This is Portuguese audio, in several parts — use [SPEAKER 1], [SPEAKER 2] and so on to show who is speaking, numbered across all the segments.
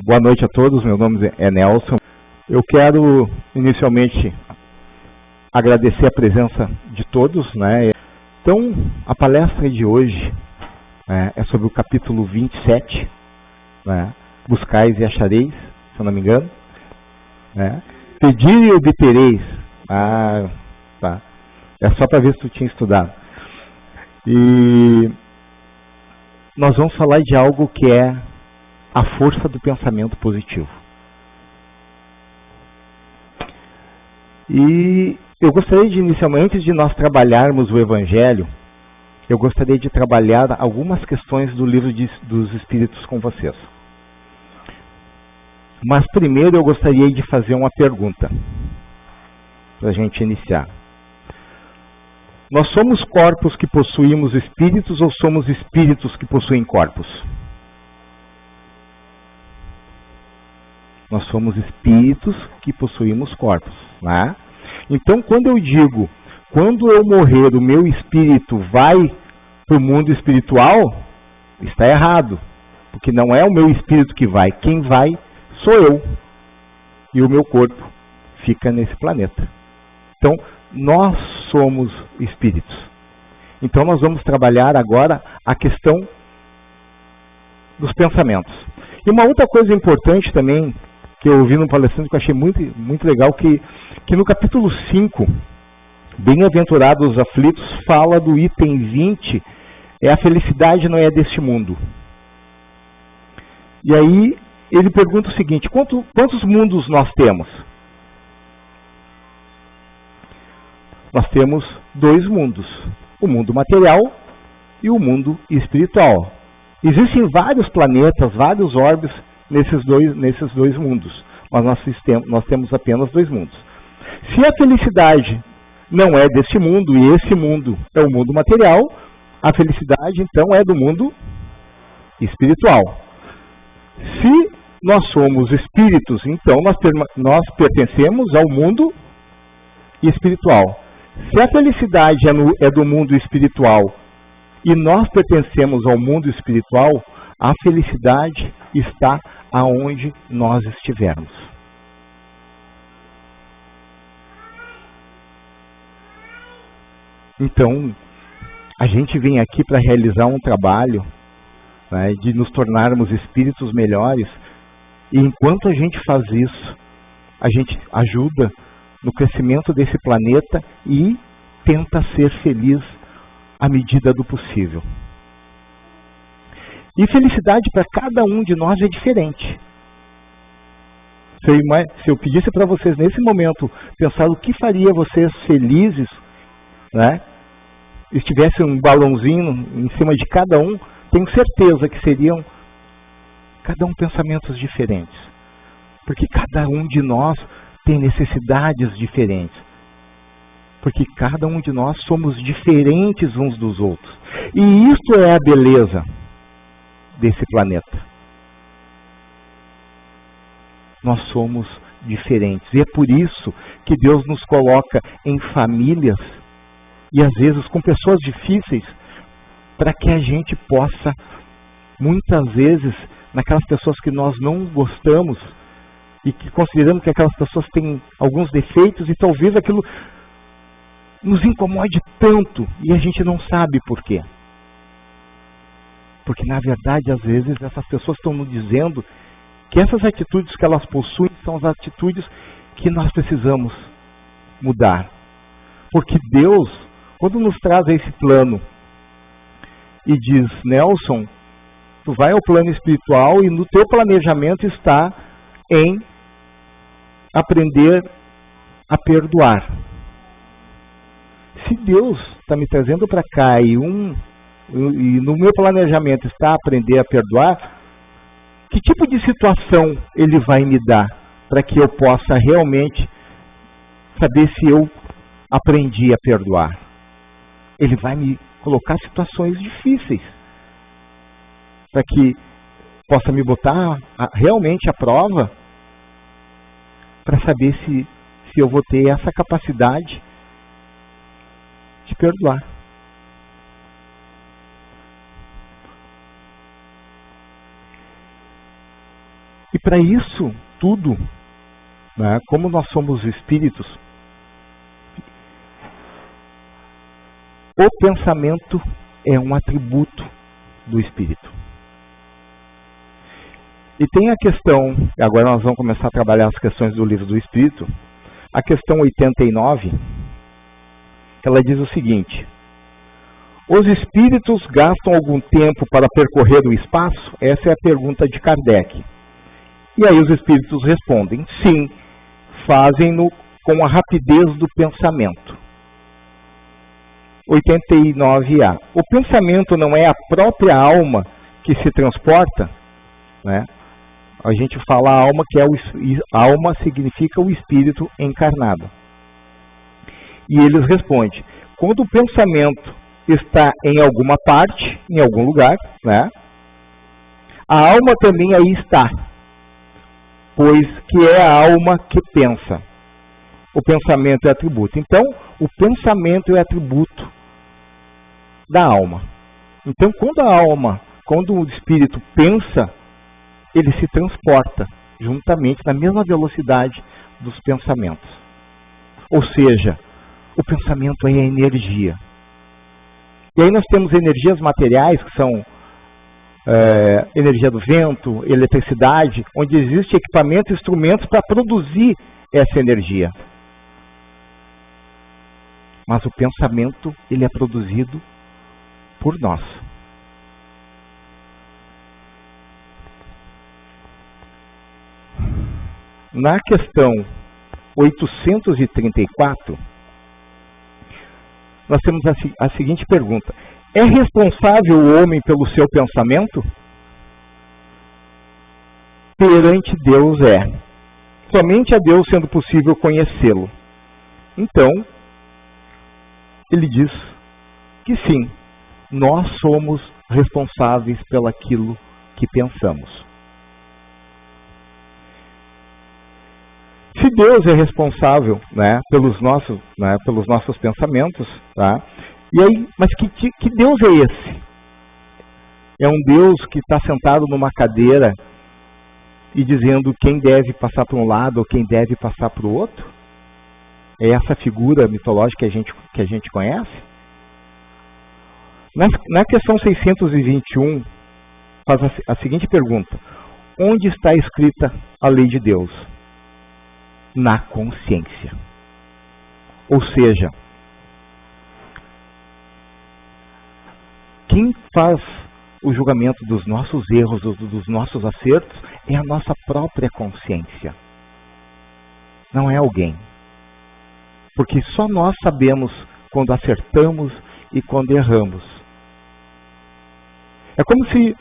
[SPEAKER 1] Boa noite a todos, meu nome é Nelson. Eu quero inicialmente agradecer a presença de todos, né? Então, a palestra de hoje é sobre o capítulo 27, né? Buscais e achareis, se eu não me engano, né? Pedir e obtereis. Tá. É só para ver se tu tinha estudado. E nós vamos falar de algo que é a força do pensamento positivo. E eu gostaria de, inicialmente, antes de nós trabalharmos o Evangelho, eu gostaria de trabalhar algumas questões do livro dos Espíritos com vocês. Mas primeiro eu gostaria de fazer uma pergunta, para a gente iniciar. Nós somos corpos que possuímos espíritos ou somos espíritos que possuem corpos? Nós somos espíritos que possuímos corpos, né? Então, quando eu digo, quando eu morrer, o meu espírito vai para o mundo espiritual, está errado. Porque não é o meu espírito que vai, quem vai sou eu. E o meu corpo fica nesse planeta. Então, nós somos espíritos. Então, nós vamos trabalhar agora a questão dos pensamentos. E uma outra coisa importante também, que eu ouvi num palestrante que eu achei muito legal, que no capítulo 5, Bem-aventurados os aflitos, fala do item 20, a felicidade não é deste mundo. E aí ele pergunta o seguinte, quantos mundos nós temos? Nós temos dois mundos, o mundo material e o mundo espiritual. Existem vários planetas, vários orbes nesses dois mundos, mas nós temos apenas dois mundos. Se a felicidade não é deste mundo e esse mundo é o mundo material, a felicidade então é do mundo espiritual. Se nós somos espíritos, então nós pertencemos ao mundo espiritual. Se a felicidade é do mundo espiritual e nós pertencemos ao mundo espiritual, a felicidade está aonde nós estivermos. Então, a gente vem aqui para realizar um trabalho, né, de nos tornarmos espíritos melhores, e enquanto a gente faz isso, a gente ajuda no crescimento desse planeta e tenta ser feliz à medida do possível. E felicidade para cada um de nós é diferente. Se eu pedisse para vocês nesse momento pensar o que faria vocês felizes, né? Estivesse um balãozinho em cima de cada um, tenho certeza que seriam cada um pensamentos diferentes. Porque cada um de nós tem necessidades diferentes. Porque cada um de nós somos diferentes uns dos outros. E isso é a beleza desse planeta. Nós somos diferentes. E é por isso que Deus nos coloca em famílias e às vezes com pessoas difíceis, para que a gente possa, muitas vezes, naquelas pessoas que nós não gostamos e que consideramos que aquelas pessoas têm alguns defeitos e talvez aquilo nos incomode tanto e a gente não sabe por quê. Porque, na verdade, às vezes, essas pessoas estão nos dizendo que essas atitudes que elas possuem são as atitudes que nós precisamos mudar. Porque Deus, quando nos traz esse plano e diz, Nelson, tu vai ao plano espiritual e no teu planejamento está em aprender a perdoar. Se Deus está me trazendo para cá e no meu planejamento está aprender a perdoar, que tipo de situação Ele vai me dar para que eu possa realmente saber se eu aprendi a perdoar? Ele vai me colocar situações difíceis para que possa me botar realmente à prova para saber se eu vou ter essa capacidade de perdoar. para isso tudo, né, como nós somos espíritos, o pensamento é um atributo do espírito. E tem a questão, agora nós vamos começar a trabalhar as questões do Livro do Espírito, a questão 89, ela diz o seguinte: os espíritos gastam algum tempo para percorrer o espaço? Essa é a pergunta de Kardec. E aí os espíritos respondem, sim, fazem-no com a rapidez do pensamento. 89A. O pensamento não é a própria alma que se transporta? Né? A gente fala alma, que é alma significa o espírito encarnado. E eles respondem, quando o pensamento está em alguma parte, em algum lugar, né, a alma também aí está, pois que é a alma que pensa. O pensamento é atributo. Então, o pensamento é atributo da alma. Então, quando o espírito pensa, ele se transporta juntamente na mesma velocidade dos pensamentos. Ou seja, o pensamento é a energia. E aí nós temos energias materiais, que são energia do vento, eletricidade, onde existem equipamentos e instrumentos para produzir essa energia. Mas o pensamento, ele é produzido por nós. Na questão 834, nós temos a seguinte pergunta: é responsável o homem pelo seu pensamento? Perante Deus é. Somente a Deus sendo possível conhecê-lo. Então, ele diz que sim, nós somos responsáveis pelaquilo que pensamos. Se Deus é responsável, né, pelos nossos pensamentos, tá? E aí, mas que Deus é esse? É um Deus que está sentado numa cadeira e dizendo quem deve passar para um lado ou quem deve passar para o outro? É essa figura mitológica que a gente conhece? Na questão 621, faz a seguinte pergunta: onde está escrita a lei de Deus? Na consciência. Ou seja, quem faz o julgamento dos nossos erros, dos nossos acertos, é a nossa própria consciência. Não é alguém. Porque só nós sabemos quando acertamos e quando erramos. É como se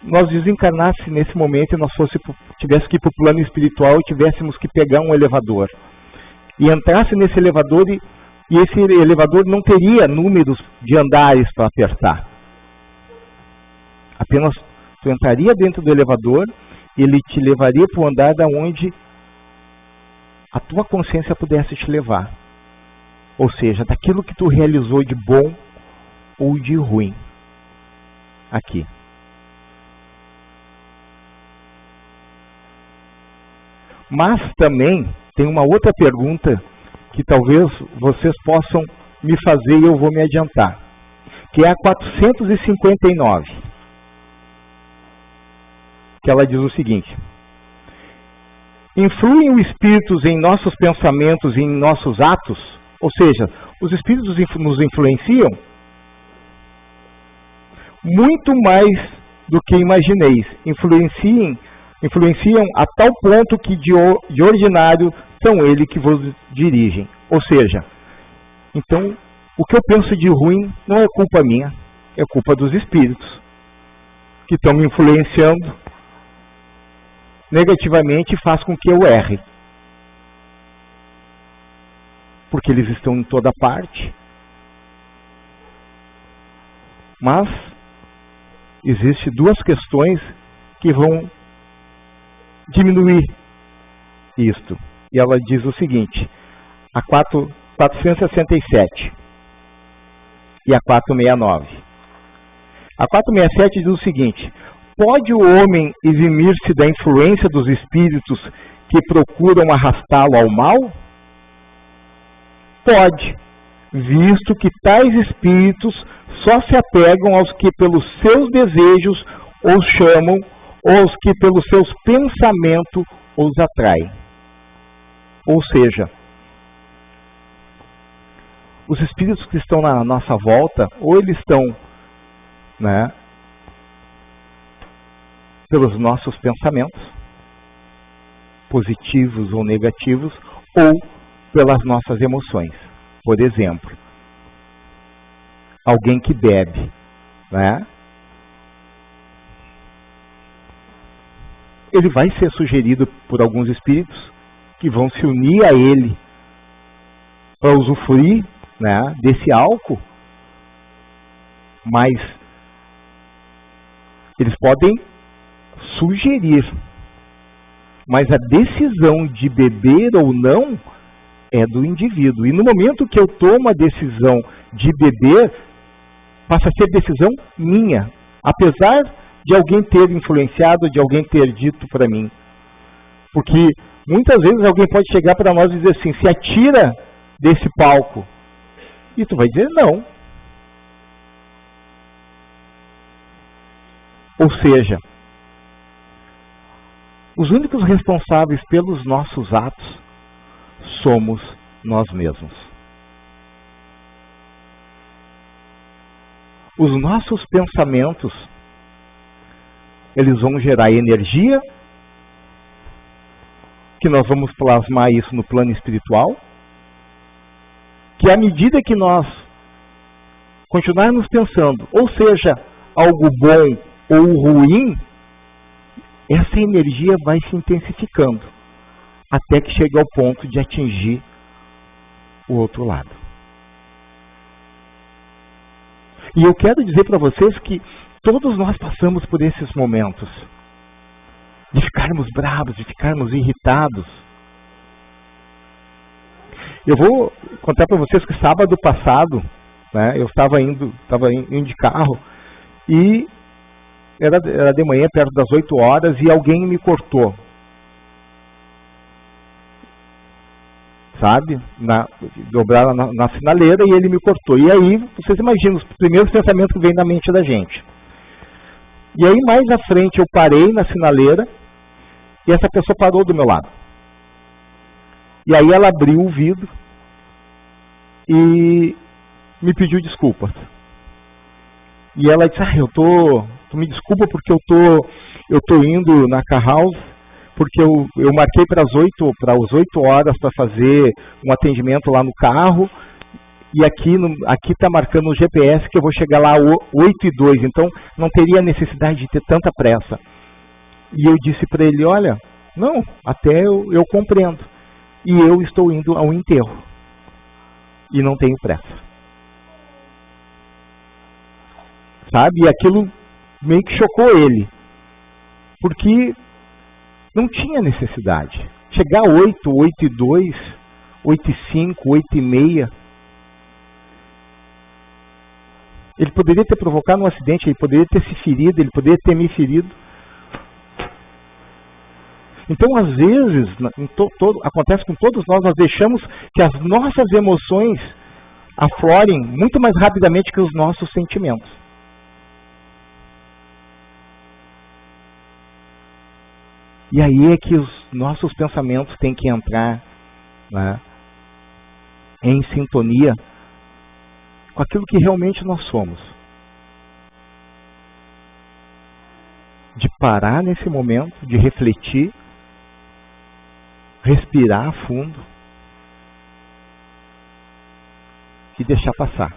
[SPEAKER 1] nós desencarnássemos nesse momento e nós tivéssemos que ir para o plano espiritual e tivéssemos que pegar um elevador. E entrasse nesse elevador e esse elevador não teria números de andares para apertar. Apenas tu entraria dentro do elevador e ele te levaria para o andar da onde a tua consciência pudesse te levar. Ou seja, daquilo que tu realizou de bom ou de ruim. Aqui. Mas também tem uma outra pergunta que talvez vocês possam me fazer e eu vou me adiantar, que é a 459, que ela diz o seguinte: influem os espíritos em nossos pensamentos e em nossos atos? Ou seja, os espíritos nos influenciam? Muito mais do que imagineis. Influenciam a tal ponto que de ordinário são eles que vos dirigem. Ou seja, então, o que eu penso de ruim não é culpa minha, é culpa dos espíritos, que estão me influenciando negativamente e faz com que eu erre. Porque eles estão em toda parte. Mas existem duas questões que vão diminuir isto. E ela diz o seguinte, a 467 e a 469. A 467 diz o seguinte: pode o homem eximir-se da influência dos espíritos que procuram arrastá-lo ao mal? Pode, visto que tais espíritos só se apegam aos que pelos seus desejos os chamam ou aos que pelos seus pensamentos os atraem. Ou seja, os espíritos que estão na nossa volta, ou eles estão, né, pelos nossos pensamentos, positivos ou negativos, ou pelas nossas emoções. Por exemplo, alguém que bebe, né? Ele vai ser sugerido por alguns espíritos que vão se unir a ele para usufruir, né, desse álcool, mas eles podem sugerir, mas a decisão de beber ou não é do indivíduo. E no momento que eu tomo a decisão de beber, passa a ser decisão minha, apesar de alguém ter influenciado, de alguém ter dito para mim. Porque muitas vezes alguém pode chegar para nós e dizer assim, se atira desse palco. E tu vai dizer não. Ou seja, os únicos responsáveis pelos nossos atos somos nós mesmos. Os nossos pensamentos, eles vão gerar energia, que nós vamos plasmar isso no plano espiritual, que à medida que nós continuarmos pensando, ou seja, algo bom ou ruim, essa energia vai se intensificando, até que chegue ao ponto de atingir o outro lado. E eu quero dizer para vocês que todos nós passamos por esses momentos, de ficarmos bravos, de ficarmos irritados. Eu vou contar para vocês que sábado passado, né, eu estava indo de carro e era de manhã, perto das 8 horas, e alguém me cortou. Sabe? Dobrar na sinaleira e ele me cortou. E aí, vocês imaginam os primeiros pensamentos que vêm na mente da gente. E aí, mais à frente, eu parei na sinaleira e essa pessoa parou do meu lado. E aí ela abriu o vidro e me pediu desculpas. E ela disse, tu me desculpa porque eu tô indo na car house, porque eu marquei para as 8 horas para fazer um atendimento lá no carro, e aqui está marcando no GPS que eu vou chegar lá 8:02, então não teria necessidade de ter tanta pressa. E eu disse para ele, olha, não, até eu compreendo, e eu estou indo ao enterro, e não tenho pressa. Sabe? E aquilo meio que chocou ele, porque não tinha necessidade. Chegar 8:02, 8:05, 8:30, ele poderia ter provocado um acidente, ele poderia ter se ferido, ele poderia ter me ferido. Então, às vezes, acontece com todos nós deixamos que as nossas emoções aflorem muito mais rapidamente que os nossos sentimentos. E aí é que os nossos pensamentos têm que entrar, né, em sintonia com aquilo que realmente nós somos. De parar nesse momento, de refletir, respirar fundo e deixar passar.